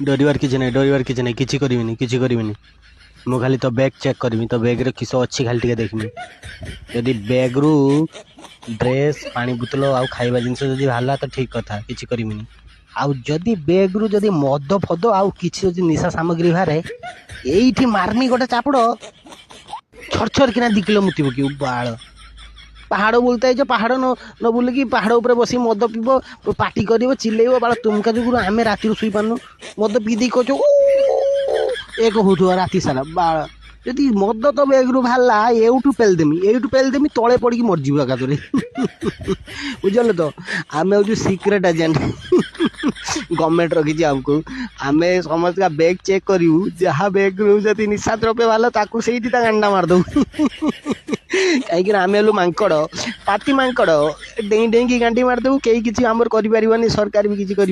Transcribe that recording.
डरबार किसी ना डरबार किसी ना किसी करी मु खाली तो बैग चेक करमी तो बैग रे किस अच्छी खाली टिके देखमी यदि बैग रु ड्रेस पानी बोतल आउ खाइबा जिनस जदि बाहरला तो ठीक कथा किसी करिमिनी आउ जदि बैग रु जदि मद फद आउ किसी जदि निशा सामग्री बाहरे एइठी मारनी गोटे चापड़ छर किना 2 किलो मुति पकी बाल पहाड़ बोलता है जो पहाड़ न न बोल कि पहाड़ ऊपर बसी मद पीब पार्टी कर चिल्लेब बाल तुमका जो आम राति शुई पार्नु मद पी दी कह एक हो राति सारा बाल जदि मद तो बैग रु बाहरला एठू पेलदेमी तले पड़ी मरजी एकादरे बुझल तो आम हूँ सिक्रेट एजेंट गवर्नमेंट रखी आमको आम समस्त का बैग चेक करूँ जहाँ बैग जब निशा द्रव्य बाहर ताकू से गांडा मारदू कहीं आम हेलु मांकड़ पाती मांकड़ डेई डेई गांडी मारदेबू कहीं किसी आमर कर सरकार भी किसी कर